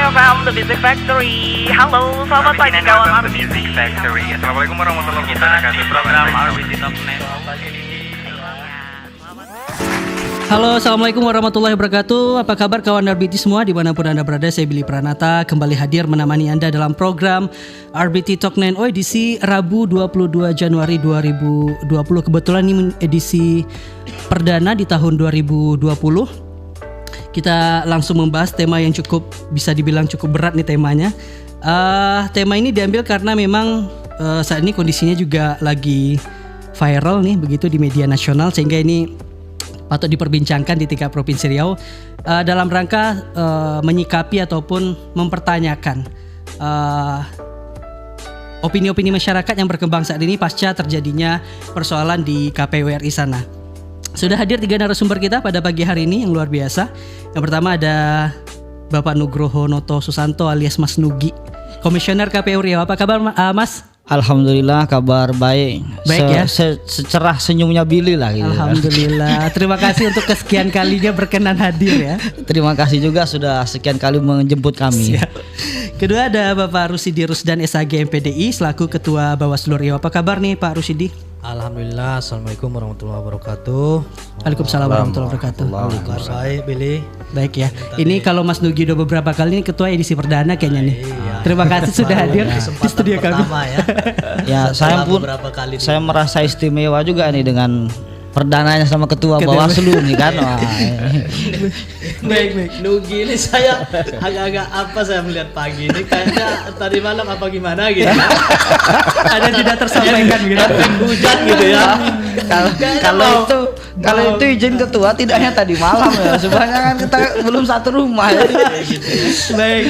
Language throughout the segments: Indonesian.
from The Music Factory. Halo, selamat pagi kawan The Music Factory. Assalamualaikum warahmatullahi wabarakatuh. Program RBT Top Net. Halo, assalamualaikum warahmatullahi wabarakatuh. Apa kabar kawan RBT semua dimanapun Anda berada? Saya Billy Pranata kembali hadir menemani Anda dalam program RBT Talk 9 edisi Rabu 22 Januari 2020. Kebetulan ini edisi perdana di tahun 2020. Kita langsung membahas tema yang bisa dibilang cukup berat nih temanya. Tema ini diambil karena memang saat ini kondisinya juga lagi viral nih begitu di media nasional, sehingga ini patut diperbincangkan di tingkat Provinsi Riau dalam rangka menyikapi ataupun mempertanyakan opini-opini masyarakat yang berkembang saat ini pasca terjadinya persoalan di KPU RI sana. Sudah hadir 3 narasumber kita pada pagi hari ini yang luar biasa. Yang pertama ada Bapak Nugroho Noto Susanto alias Mas Nugi, Komisioner KPU Riau. Apa kabar Mas? Alhamdulillah kabar baik. Baik ya. Secerah senyumnya Billy lah gitu. Alhamdulillah. Terima kasih untuk kesekian kalinya berkenan hadir ya. Terima kasih juga sudah sekian kali menjemput kami. Siap. Kedua ada Bapak Rusidi Rusdan SAG MPDI selaku Ketua Bawaslu Riau. Apa kabar nih Pak Rusidi? Alhamdulillah. Assalamualaikum warahmatullahi wabarakatuh. Waalaikumsalam warahmatullahi wabarakatuh. Baik Billy. Baik ya. Ini kalau Mas Nugi udah beberapa kali ini ketua edisi perdana kayaknya nih. Iya. Terima kasih sudah hadir di studio kami. Ya. Ya, saya merasa istimewa juga nih dengan perdananya sama ketua Bawaslu nih kan. Wah. Baik. Nugi ini saya agak-agak apa saya melihat pagi ini kayaknya tadi malam apa gimana gitu. Ada tidak tersampaikan gitu. Hujan gitu ya. Kalau itu izin ketua tidak hanya tadi malam ya. Sebenarnya kan kita belum satu rumah ya. Baik.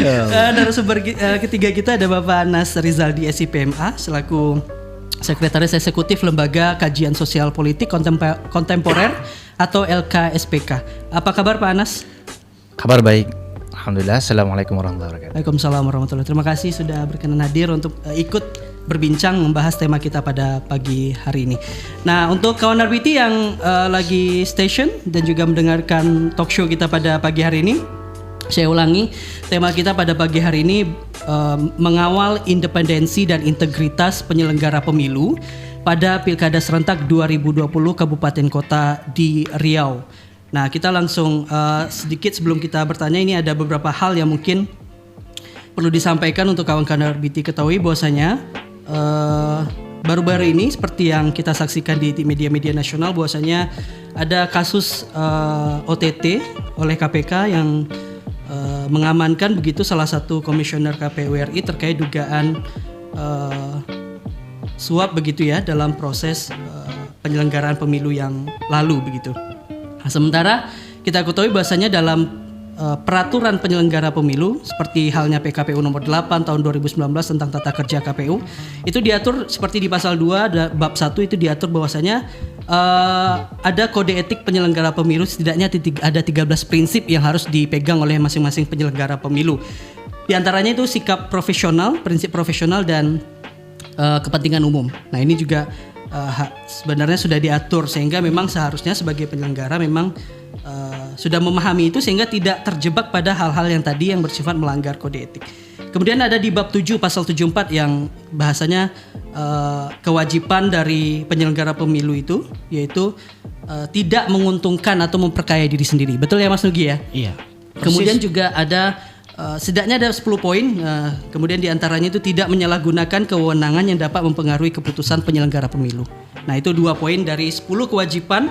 Narasumber ketiga kita ada Bapak Anas Rizaldi SIPMA selaku Sekretaris Eksekutif Lembaga Kajian Sosial Politik Kontemporer atau LKSPK. Apa kabar Pak Anas? Kabar baik. Alhamdulillah. Assalamualaikum warahmatullahi wabarakatuh. Waalaikumsalam warahmatullahi wabarakatuh. Terima kasih sudah berkenan hadir untuk ikut berbincang membahas tema kita pada pagi hari ini. Nah, untuk kawan RBT yang lagi station dan juga mendengarkan talk show kita pada pagi hari ini, saya ulangi, tema kita pada pagi hari ini mengawal independensi dan integritas penyelenggara pemilu pada Pilkada Serentak 2020 Kabupaten Kota di Riau. Nah, kita langsung sedikit sebelum kita bertanya, ini ada beberapa hal yang mungkin perlu disampaikan untuk kawan-kawan RBT ketahui bahwasanya baru-baru ini seperti yang kita saksikan di media-media nasional bahwasanya ada kasus OTT oleh KPK yang mengamankan begitu salah satu komisioner KPU RI terkait dugaan suap begitu ya dalam proses penyelenggaraan pemilu yang lalu begitu. Nah, sementara kita ketahui bahwasanya dalam peraturan penyelenggara pemilu seperti halnya PKPU nomor 8 tahun 2019 tentang tata kerja KPU itu diatur seperti di pasal 2 bab 1 itu diatur bahwasanya ada kode etik penyelenggara pemilu, setidaknya ada 13 prinsip yang harus dipegang oleh masing-masing penyelenggara pemilu. Di antaranya itu sikap profesional, prinsip profesional dan kepentingan umum. Nah, ini juga sebenarnya sudah diatur sehingga memang seharusnya sebagai penyelenggara memang sudah memahami itu sehingga tidak terjebak pada hal-hal yang tadi yang bersifat melanggar kode etik. Kemudian ada di bab 7 pasal 74 yang bahasanya kewajiban dari penyelenggara pemilu itu yaitu tidak menguntungkan atau memperkaya diri sendiri. Betul ya Mas Nugi ya? Iya. Kemudian juga ada setidaknya ada 10 poin, kemudian diantaranya itu tidak menyalahgunakan kewenangan yang dapat mempengaruhi keputusan penyelenggara pemilu. Nah, itu 2 poin dari 10 kewajiban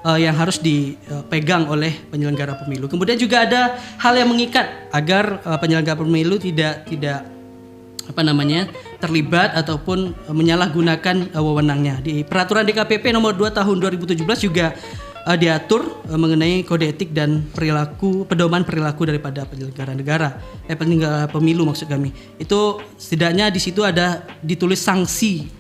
yang harus dipegang oleh penyelenggara pemilu. Kemudian juga ada hal yang mengikat agar penyelenggara pemilu tidak terlibat ataupun menyalahgunakan wewenangnya. Di peraturan DKPP nomor 2 tahun 2017 juga diatur mengenai kode etik dan pedoman perilaku daripada penyelenggara negara, penyelenggara pemilu maksud kami. Itu setidaknya di situ ada ditulis sanksi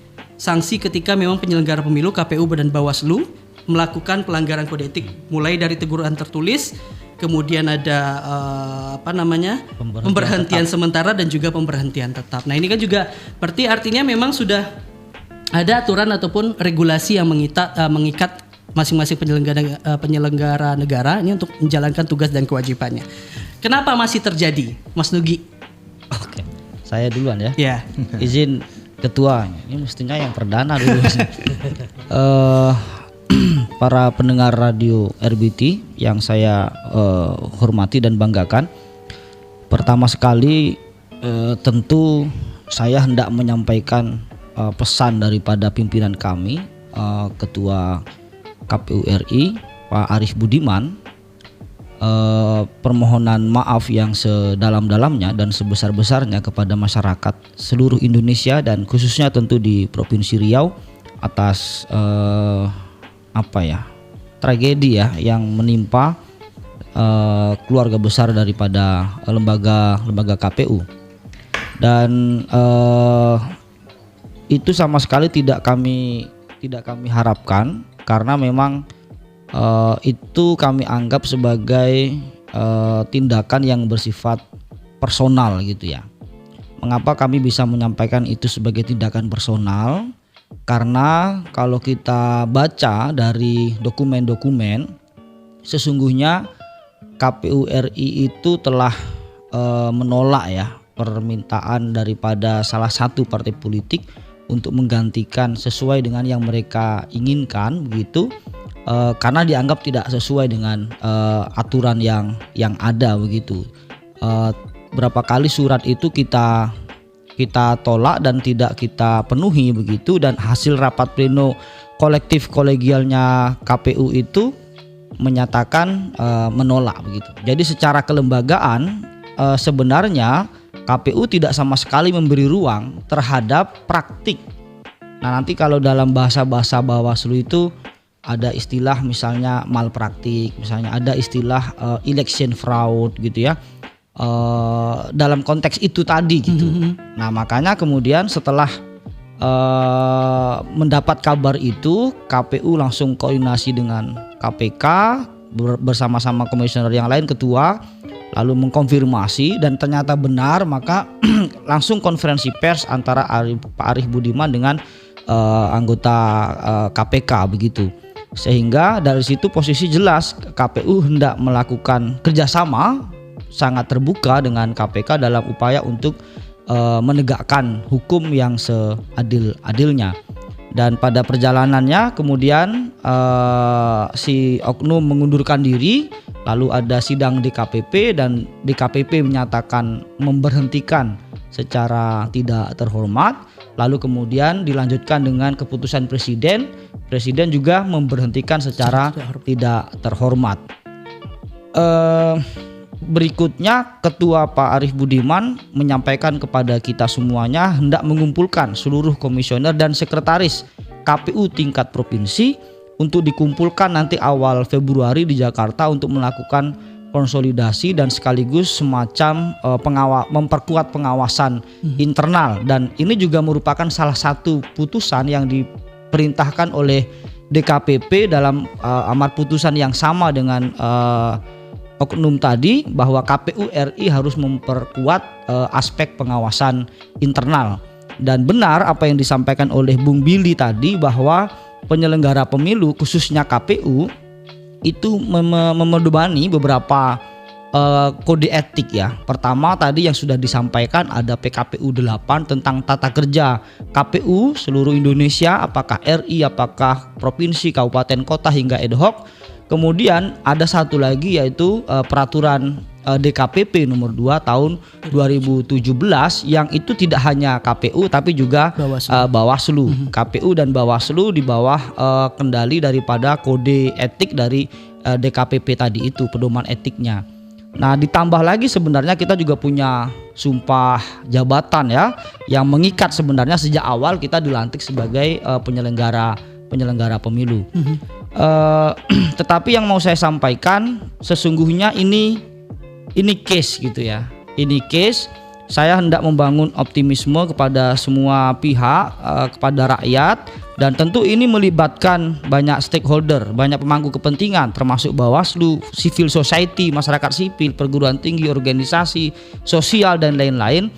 ketika memang penyelenggara pemilu KPU dan Bawaslu melakukan pelanggaran kode etik, mulai dari teguran tertulis, kemudian ada pemberhentian sementara dan juga pemberhentian tetap. Nah, ini kan juga berarti artinya memang sudah ada aturan ataupun regulasi yang mengikat masing-masing penyelenggara negara ini untuk menjalankan tugas dan kewajibannya. Kenapa masih terjadi, Mas Nugi? Oke, saya duluan ya. Ya. Izin ketua, ini mestinya yang perdana dulu. Para pendengar radio RBT yang saya hormati dan banggakan. Pertama sekali tentu saya hendak menyampaikan pesan daripada pimpinan kami, Ketua KPU RI Pak Arief Budiman, permohonan maaf yang sedalam-dalamnya dan sebesar-besarnya kepada masyarakat seluruh Indonesia dan khususnya tentu di Provinsi Riau atas tragedi ya yang menimpa keluarga besar daripada lembaga KPU. Dan itu sama sekali tidak kami harapkan, karena memang itu kami anggap sebagai tindakan yang bersifat personal gitu ya. Mengapa kami bisa menyampaikan itu sebagai tindakan personal? Karena kalau kita baca dari dokumen-dokumen, sesungguhnya KPU RI itu telah menolak ya permintaan daripada salah satu partai politik untuk menggantikan sesuai dengan yang mereka inginkan begitu, karena dianggap tidak sesuai dengan aturan yang ada begitu. Berapa kali surat itu kita tolak dan tidak kita penuhi begitu, dan hasil rapat pleno kolektif kolegialnya KPU itu menyatakan menolak begitu. Jadi secara kelembagaan sebenarnya KPU tidak sama sekali memberi ruang terhadap praktik. Nah, nanti kalau dalam bahasa Bawaslu itu ada istilah misalnya malpraktik, misalnya ada istilah election fraud gitu ya. Dalam konteks itu tadi gitu. Nah, makanya kemudian setelah mendapat kabar itu, KPU langsung koordinasi dengan KPK bersama-sama komisioner yang lain, ketua, lalu mengkonfirmasi dan ternyata benar, maka langsung konferensi pers antara Pak Arief Budiman dengan anggota KPK begitu. Sehingga dari situ posisi jelas KPU hendak melakukan kerjasama sangat terbuka dengan KPK dalam upaya untuk menegakkan hukum yang seadil-adilnya. Dan pada perjalanannya kemudian si oknum mengundurkan diri, lalu ada sidang DKPP dan DKPP menyatakan memberhentikan secara tidak terhormat, lalu kemudian dilanjutkan dengan keputusan presiden juga memberhentikan secara tidak terhormat. Berikutnya Ketua Pak Arief Budiman menyampaikan kepada kita semuanya hendak mengumpulkan seluruh komisioner dan sekretaris KPU tingkat provinsi untuk dikumpulkan nanti awal Februari di Jakarta untuk melakukan konsolidasi dan sekaligus semacam memperkuat pengawasan internal. Dan ini juga merupakan salah satu putusan yang diperintahkan oleh DKPP dalam amar putusan yang sama dengan oknum tadi, bahwa KPU RI harus memperkuat aspek pengawasan internal. Dan benar apa yang disampaikan oleh Bung Billy tadi, bahwa penyelenggara pemilu khususnya KPU itu memedomani beberapa kode etik ya. Pertama tadi yang sudah disampaikan ada PKPU 8 tentang tata kerja KPU seluruh Indonesia, apakah RI, apakah provinsi, kabupaten, kota hingga ad hoc. Kemudian ada satu lagi yaitu peraturan DKPP nomor 2 tahun 2017 yang itu tidak hanya KPU tapi juga Bawaslu. KPU dan Bawaslu di bawah kendali daripada kode etik dari DKPP tadi itu, pedoman etiknya. Nah, ditambah lagi sebenarnya kita juga punya sumpah jabatan ya yang mengikat sebenarnya sejak awal kita dilantik sebagai penyelenggara pemilu. Tetapi yang mau saya sampaikan sesungguhnya ini case gitu ya. Ini case, saya hendak membangun optimisme kepada semua pihak, kepada rakyat, dan tentu ini melibatkan banyak stakeholder, banyak pemangku kepentingan termasuk Bawaslu, civil society, masyarakat sipil, perguruan tinggi, organisasi sosial dan lain-lain.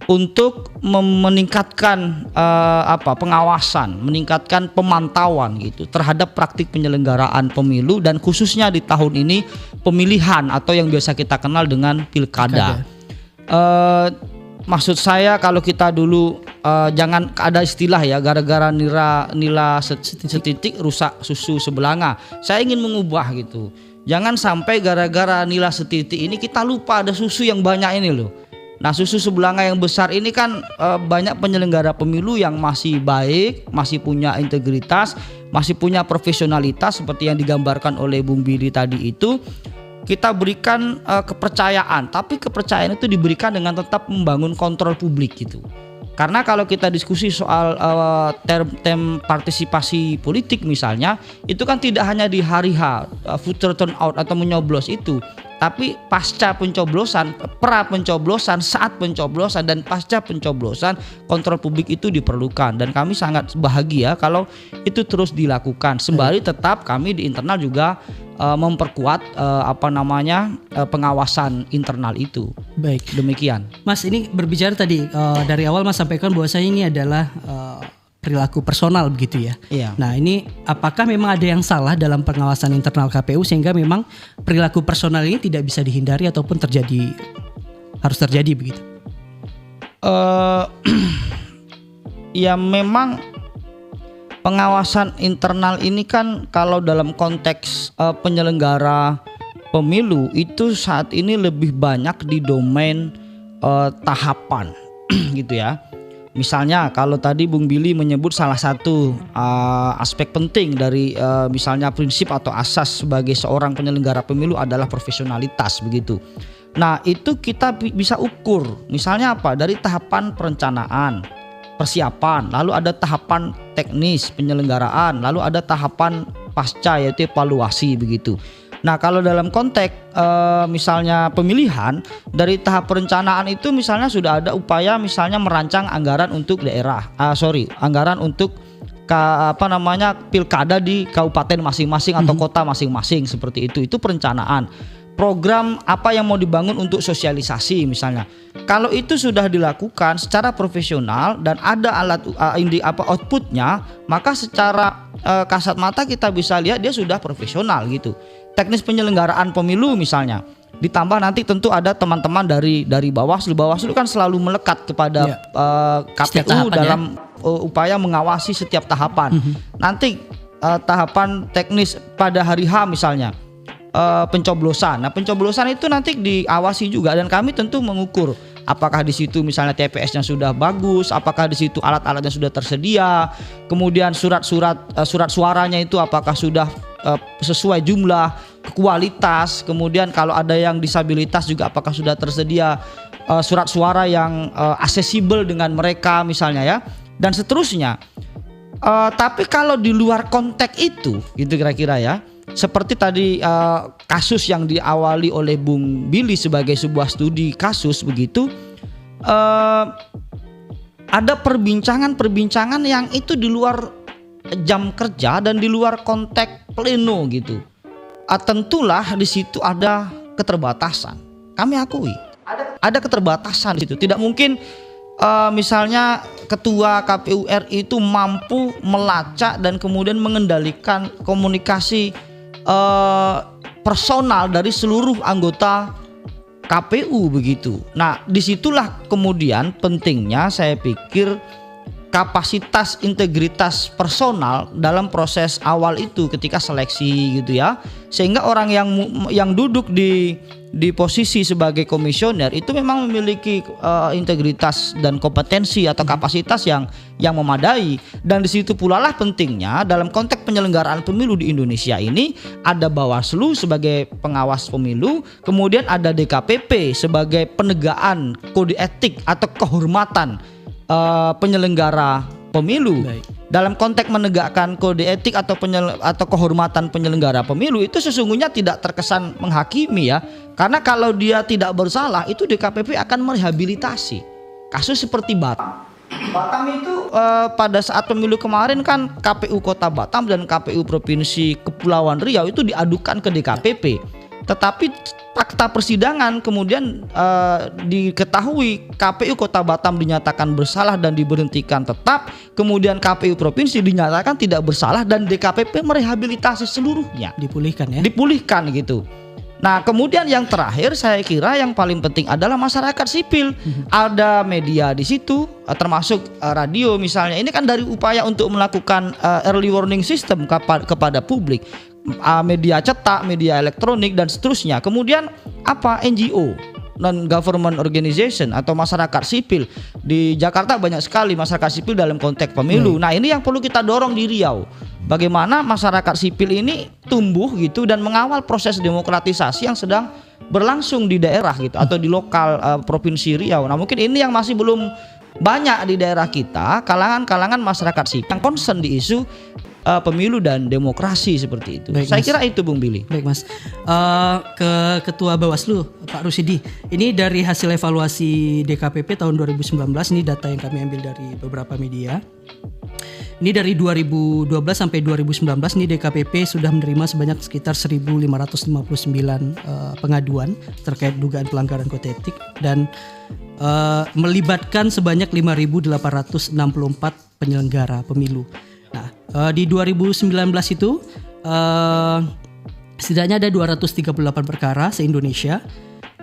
untuk meningkatkan pengawasan, meningkatkan pemantauan gitu terhadap praktik penyelenggaraan pemilu dan khususnya di tahun ini pemilihan atau yang biasa kita kenal dengan pilkada. Maksud saya kalau kita dulu jangan ada istilah ya gara-gara nila setitik rusak susu sebelanga. Saya ingin mengubah gitu. Jangan sampai gara-gara nila setitik ini kita lupa ada susu yang banyak ini loh. Nah, susu sebelanga yang besar ini kan banyak penyelenggara pemilu yang masih baik, masih punya integritas, masih punya profesionalitas seperti yang digambarkan oleh Bung Billy tadi itu. Kita berikan kepercayaan, tapi kepercayaan itu diberikan dengan tetap membangun kontrol publik gitu. Karena kalau kita diskusi soal term partisipasi politik misalnya, itu kan tidak hanya di hari H, voter turnout atau menyoblos itu, tapi pasca pencoblosan, pra pencoblosan, saat pencoblosan dan pasca pencoblosan kontrol publik itu diperlukan dan kami sangat bahagia kalau itu terus dilakukan. Sembari tetap kami di internal juga memperkuat pengawasan internal itu. Baik. Demikian. Mas, ini berbicara tadi dari awal Mas sampaikan bahwasanya ini adalah perilaku personal begitu ya. Iya. Nah, ini apakah memang ada yang salah dalam pengawasan internal KPU sehingga memang perilaku personal ini tidak bisa dihindari ataupun harus terjadi begitu? Ya memang pengawasan internal ini kan kalau dalam konteks penyelenggara pemilu itu saat ini lebih banyak di domain tahapan gitu ya. Misalnya kalau tadi Bung Billy menyebut salah satu aspek penting dari misalnya prinsip atau asas sebagai seorang penyelenggara pemilu adalah profesionalitas begitu. Nah, itu kita bisa ukur. Misalnya apa? Dari tahapan perencanaan, persiapan, lalu ada tahapan teknis penyelenggaraan, lalu ada tahapan pasca yaitu evaluasi begitu. Nah, kalau dalam konteks misalnya pemilihan, dari tahap perencanaan itu misalnya sudah ada upaya misalnya merancang anggaran untuk anggaran untuk pilkada di kabupaten masing-masing atau kota masing-masing seperti itu. Itu perencanaan. Program apa yang mau dibangun untuk sosialisasi misalnya. Kalau itu sudah dilakukan secara profesional dan ada alat outputnya, maka secara kasat mata kita bisa lihat dia sudah profesional gitu. Teknis penyelenggaraan pemilu misalnya, ditambah nanti tentu ada teman-teman dari Bawaslu. Bawaslu kan selalu melekat kepada KPU dalam upaya mengawasi setiap tahapan. Nanti tahapan teknis pada hari H misalnya. Pencoblosan. Nah, pencoblosan itu nanti diawasi juga dan kami tentu mengukur apakah di situ misalnya TPS-nya sudah bagus, apakah di situ alat-alatnya sudah tersedia, kemudian surat suaranya itu apakah sudah sesuai jumlah, kualitas, kemudian kalau ada yang disabilitas juga apakah sudah tersedia surat suara yang aksesibel dengan mereka misalnya ya, dan seterusnya. Tapi kalau di luar konteks itu, gitu kira-kira ya. Seperti tadi kasus yang diawali oleh Bung Billy sebagai sebuah studi kasus begitu, ada perbincangan yang itu di luar jam kerja dan di luar konteks pleno gitu. Tentulah di situ ada keterbatasan. Kami akui ada keterbatasan di situ. Tidak mungkin misalnya ketua KPU RI itu mampu melacak dan kemudian mengendalikan komunikasi personal dari seluruh anggota KPU begitu. Nah, disitulah kemudian pentingnya saya pikir kapasitas integritas personal dalam proses awal itu ketika seleksi gitu ya, sehingga orang yang duduk di posisi sebagai komisioner itu memang memiliki integritas dan kompetensi atau kapasitas yang memadai. Dan di situ pula lah pentingnya dalam konteks penyelenggaraan pemilu di Indonesia ini ada Bawaslu sebagai pengawas pemilu, kemudian ada DKPP sebagai penegaan kode etik atau kehormatan penyelenggara pemilu. Baik. Dalam konteks menegakkan kode etik atau kehormatan penyelenggara pemilu itu sesungguhnya tidak terkesan menghakimi ya, karena kalau dia tidak bersalah itu DKPP akan merehabilitasi. Kasus seperti Batam itu pada saat pemilu kemarin kan KPU Kota Batam dan KPU Provinsi Kepulauan Riau itu diadukan ke DKPP, tetapi fakta persidangan kemudian diketahui KPU Kota Batam dinyatakan bersalah dan diberhentikan tetap, kemudian KPU Provinsi dinyatakan tidak bersalah dan DKPP merehabilitasi seluruhnya, dipulihkan gitu. Nah kemudian yang terakhir saya kira yang paling penting adalah masyarakat sipil. Ada media di situ, termasuk radio misalnya. Ini kan dari upaya untuk melakukan early warning system kepada publik. Media cetak, media elektronik dan seterusnya. Kemudian apa, NGO, non government organization atau masyarakat sipil. Di Jakarta banyak sekali masyarakat sipil dalam konteks pemilu. Nah ini yang perlu kita dorong di Riau. Bagaimana masyarakat sipil ini tumbuh gitu dan mengawal proses demokratisasi yang sedang berlangsung di daerah gitu atau di lokal provinsi Riau. Nah mungkin ini yang masih belum banyak di daerah kita, kalangan-kalangan masyarakat sipil yang concern di isu pemilu dan demokrasi seperti itu. Baik, saya kira itu Bung Billy. Baik Mas, ke Ketua Bawaslu Pak Rusidi, ini dari hasil evaluasi DKPP tahun 2019, ini data yang kami ambil dari beberapa media. Ini dari 2012 sampai 2019 ini DKPP sudah menerima sebanyak sekitar 1.559 pengaduan terkait dugaan pelanggaran kode etik dan melibatkan sebanyak 5.864 penyelenggara pemilu. Nah, di 2019 itu setidaknya ada 238 perkara se-Indonesia.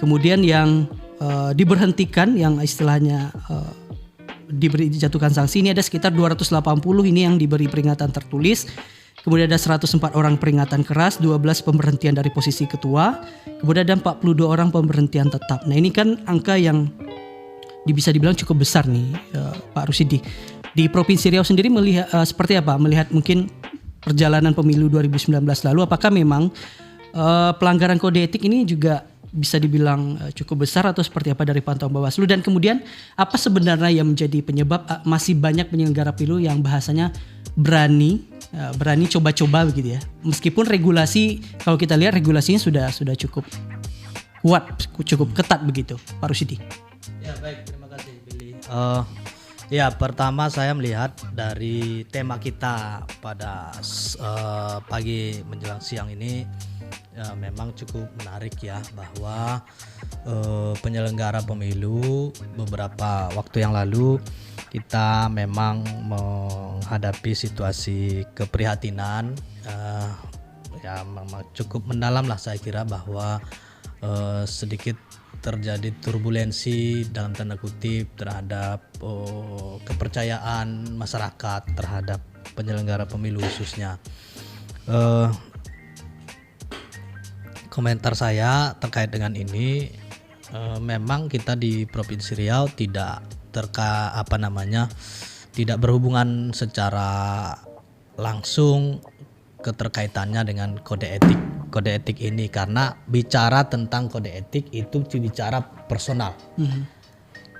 Kemudian yang diberhentikan, yang istilahnya dijatuhkan sanksi, ini ada sekitar 280 ini yang diberi peringatan tertulis. Kemudian ada 104 orang peringatan keras, 12 pemberhentian dari posisi ketua, kemudian ada 42 orang pemberhentian tetap. Nah ini kan angka yang bisa dibilang cukup besar nih Pak Rusidi. Di Provinsi Riau sendiri melihat seperti apa? Melihat mungkin perjalanan pemilu 2019 lalu, apakah memang pelanggaran kode etik ini juga bisa dibilang cukup besar atau seperti apa dari pantauan Bawaslu? Dan kemudian apa sebenarnya yang menjadi penyebab masih banyak penyelenggara pemilu yang bahasanya berani coba-coba begitu ya? Meskipun regulasi, kalau kita lihat regulasinya sudah cukup kuat, cukup ketat begitu, Pak Rusidi. Ya baik, terima kasih Billy. Ya pertama saya melihat dari tema kita pada pagi menjelang siang ini memang cukup menarik ya, bahwa penyelenggara pemilu beberapa waktu yang lalu kita memang menghadapi situasi keprihatinan ya memang cukup mendalam lah saya kira, bahwa sedikit terjadi turbulensi dalam tanda kutip terhadap kepercayaan masyarakat terhadap penyelenggara pemilu khususnya. Komentar saya terkait dengan ini, memang kita di Provinsi Riau tidak tidak berhubungan secara langsung keterkaitannya dengan kode etik ini, karena bicara tentang kode etik itu bicara personal.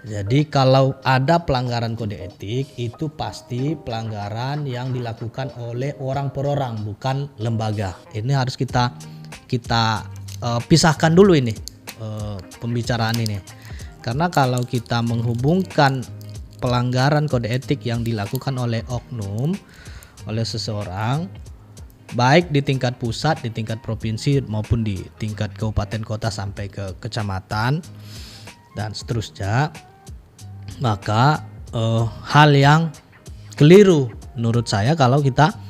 Jadi kalau ada pelanggaran kode etik itu pasti pelanggaran yang dilakukan oleh orang per orang, bukan lembaga. Ini harus kita pisahkan dulu ini pembicaraan ini, karena kalau kita menghubungkan pelanggaran kode etik yang dilakukan oleh oknum, oleh seseorang, baik di tingkat pusat, di tingkat provinsi maupun di tingkat kabupaten kota sampai ke kecamatan dan seterusnya, maka hal yang keliru menurut saya kalau kita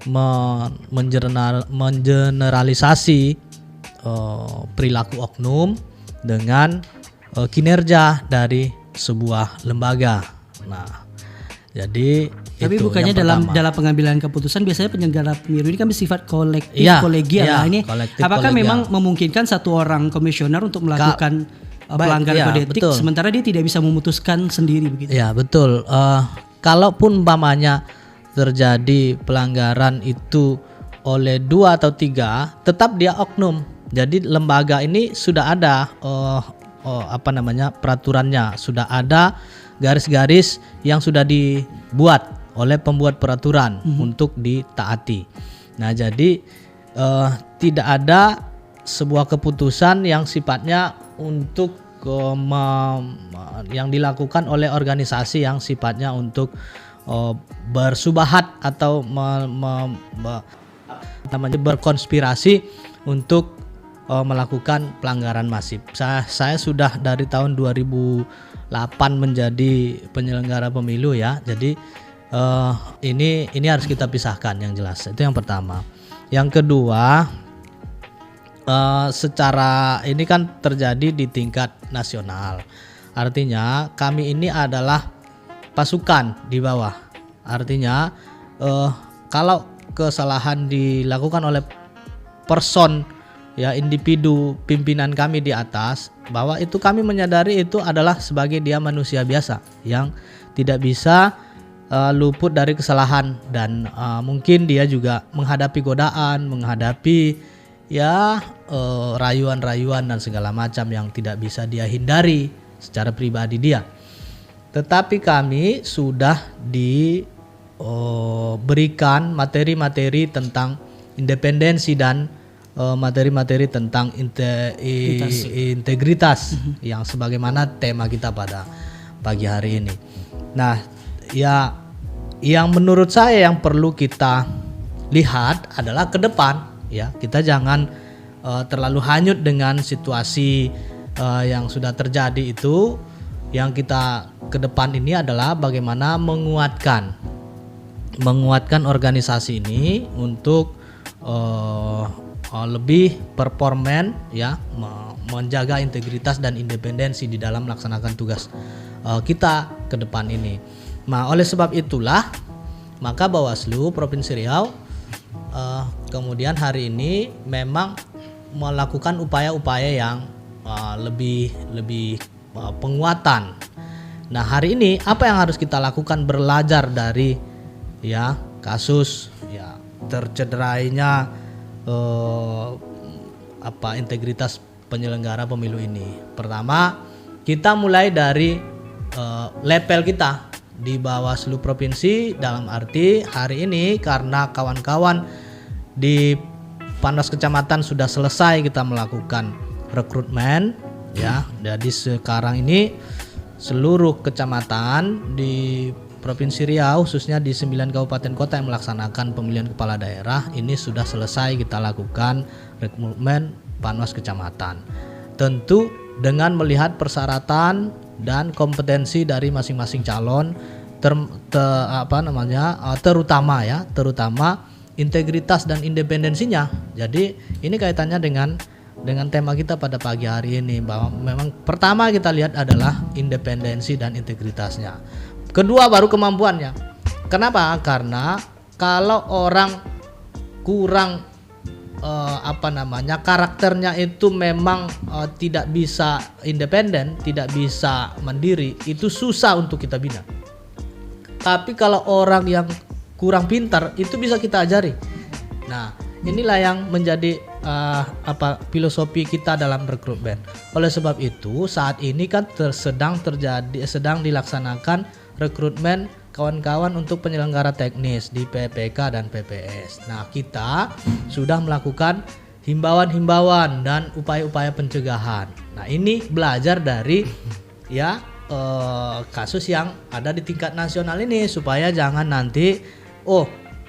mengeneralisasi perilaku oknum dengan kinerja dari sebuah lembaga. Nah, jadi tapi itu bukannya dalam pengambilan keputusan biasanya penyelenggara pemilu ini kan bersifat kolektif, kolegial. Nah, ini apakah kolegial memang memungkinkan satu orang komisioner untuk melakukan pelanggaran kode etik, sementara dia tidak bisa memutuskan sendiri begitu? Ya betul. Kalaupun umpamanya terjadi pelanggaran itu oleh 2 atau 3, tetap dia oknum. Jadi lembaga ini sudah ada peraturannya, sudah ada garis-garis yang sudah dibuat oleh pembuat peraturan untuk ditaati. Nah, jadi tidak ada sebuah keputusan yang sifatnya untuk yang dilakukan oleh organisasi yang sifatnya untuk bersubahat atau berkonspirasi untuk melakukan pelanggaran masif. Saya sudah dari tahun 2008 menjadi penyelenggara pemilu ya. Jadi ini harus kita pisahkan yang jelas. Itu yang pertama. Yang kedua, secara ini kan terjadi di tingkat nasional. Artinya kami ini adalah pasukan di bawah. Artinya kalau kesalahan dilakukan oleh person ya, individu pimpinan kami di atas, bahwa itu kami menyadari itu adalah sebagai dia manusia biasa yang tidak bisa luput dari kesalahan, dan mungkin dia juga menghadapi godaan, menghadapi ya rayuan-rayuan dan segala macam yang tidak bisa dia hindari secara pribadi dia. Tetapi kami sudah diberikan materi-materi tentang independensi dan materi-materi tentang integritas yang sebagaimana tema kita pada pagi hari ini. Nah, ya yang menurut saya yang perlu kita lihat adalah ke depan ya. Kita jangan terlalu hanyut dengan situasi yang sudah terjadi itu. Yang kita ke depan ini adalah bagaimana menguatkan organisasi ini untuk lebih performan ya, menjaga integritas dan independensi di dalam melaksanakan tugas kita ke depan ini. Nah, oleh sebab itulah maka Bawaslu Provinsi Riau kemudian hari ini memang melakukan upaya-upaya yang lebih penguatan. Nah, hari ini apa yang harus kita lakukan belajar dari ya kasus ya tercederainya integritas penyelenggara pemilu ini. Pertama, kita mulai dari level kita di Bawaslu Provinsi, dalam arti hari ini karena kawan-kawan di Panwas Kecamatan sudah selesai kita melakukan rekrutmen ya. Jadi sekarang ini seluruh kecamatan di Provinsi Riau, khususnya di 9 kabupaten kota yang melaksanakan pemilihan kepala daerah ini sudah selesai kita lakukan rekrutmen Panwas Kecamatan. Tentu dengan melihat persyaratan dan kompetensi dari masing-masing calon, terutama integritas dan independensinya. Jadi ini kaitannya dengan tema kita pada pagi hari ini, bahwa memang pertama kita lihat adalah independensi dan integritasnya. Kedua baru kemampuannya. Kenapa? Karena kalau orang kurang karakternya itu memang tidak bisa independen, tidak bisa mandiri, itu susah untuk kita bina. Tapi kalau orang yang kurang pintar itu bisa kita ajari. Nah, inilah yang menjadi filosofi kita dalam rekrutmen. Oleh sebab itu saat ini kan sedang dilaksanakan rekrutmen kawan-kawan untuk penyelenggara teknis di PPK dan PPS. Nah, kita sudah melakukan himbauan-himbauan dan upaya-upaya pencegahan. Nah, ini belajar dari kasus yang ada di tingkat nasional ini, supaya jangan nanti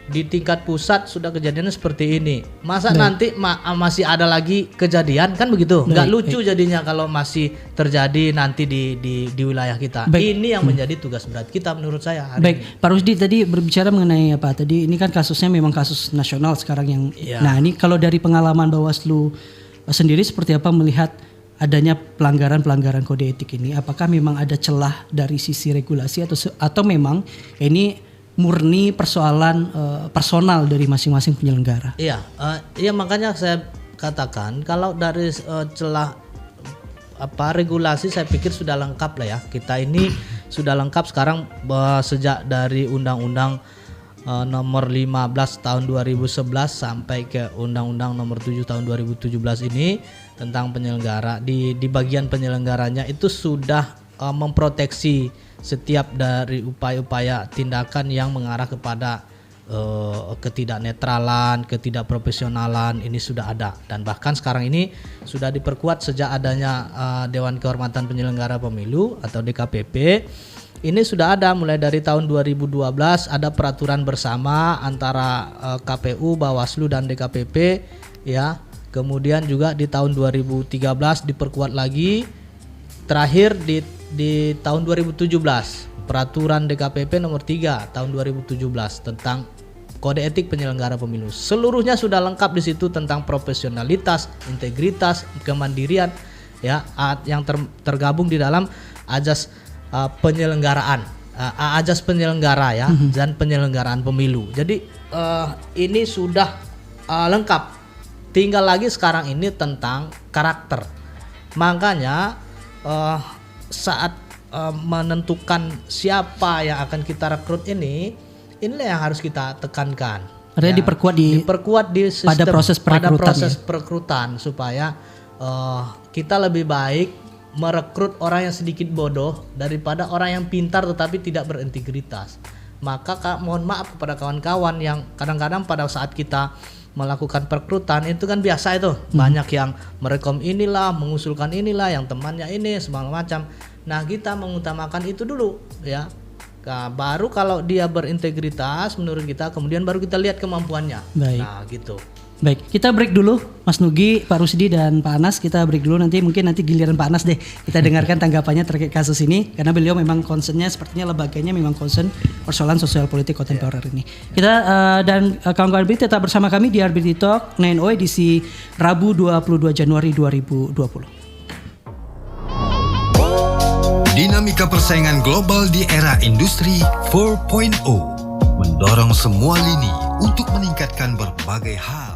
di tingkat pusat sudah kejadiannya seperti ini, masa nanti masih ada lagi kejadian, kan begitu? Nggak lucu jadinya kalau masih terjadi nanti di wilayah kita. Ini yang menjadi tugas berat kita menurut saya hari ini. Pak Rusdi tadi berbicara mengenai apa tadi, ini kan kasusnya memang kasus nasional sekarang yang Nah, ini kalau dari pengalaman Bawaslu sendiri seperti apa melihat adanya pelanggaran kode etik ini? Apakah memang ada celah dari sisi regulasi atau memang ini murni persoalan personal dari masing-masing penyelenggara? Iya, makanya saya katakan kalau dari celah regulasi saya pikir sudah lengkap lah ya. Kita ini sudah lengkap sekarang sejak dari Undang-Undang nomor 15 tahun 2011 sampai ke Undang-Undang nomor 7 tahun 2017 ini tentang penyelenggara. Di bagian penyelenggaranya itu sudah memproteksi setiap dari upaya-upaya tindakan yang mengarah kepada ketidaknetralan, ketidakprofesionalan, ini sudah ada, dan bahkan sekarang ini sudah diperkuat sejak adanya Dewan Kehormatan Penyelenggara Pemilu atau DKPP. Ini sudah ada mulai dari tahun 2012, ada peraturan bersama antara KPU, Bawaslu dan DKPP ya, Kemudian juga di tahun 2013 diperkuat lagi. Terakhir di tahun 2017 peraturan DKPP nomor 3 tahun 2017 tentang kode etik penyelenggara pemilu. Seluruhnya sudah lengkap di situ tentang profesionalitas, integritas, kemandirian ya yang tergabung di dalam ajas penyelenggaraan, ajas penyelenggara ya dan penyelenggaraan pemilu. Jadi ini sudah lengkap. Tinggal lagi sekarang ini tentang karakter. Makanya saat menentukan siapa yang akan kita rekrut inilah yang harus kita tekankan. Artinya diperkuat di sistem, pada proses perekrutan supaya kita lebih baik merekrut orang yang sedikit bodoh daripada orang yang pintar tetapi tidak berintegritas. Maka mohon maaf kepada kawan-kawan yang kadang-kadang pada saat kita melakukan perekrutan itu kan biasa itu banyak yang merekom inilah, mengusulkan inilah, yang temannya ini segala macam. Nah kita mengutamakan itu dulu ya. Nah, baru kalau dia berintegritas menurut kita, kemudian baru kita lihat kemampuannya. Baik. Nah gitu. Baik, kita break dulu, Mas Nugi, Pak Rusdi dan Pak Anas. Kita break dulu, nanti giliran Pak Anas deh. Kita dengarkan tanggapannya terkait kasus ini, karena beliau memang concernnya, sepertinya lembaganya memang concern persoalan sosial politik kontemporer ini. Kita dan kawan-kawan BRI tetap bersama kami di RBT Talk 9 edisi Rabu 22 Januari 2020. Dinamika persaingan global di era industri 4.0 mendorong semua lini untuk meningkatkan berbagai hal.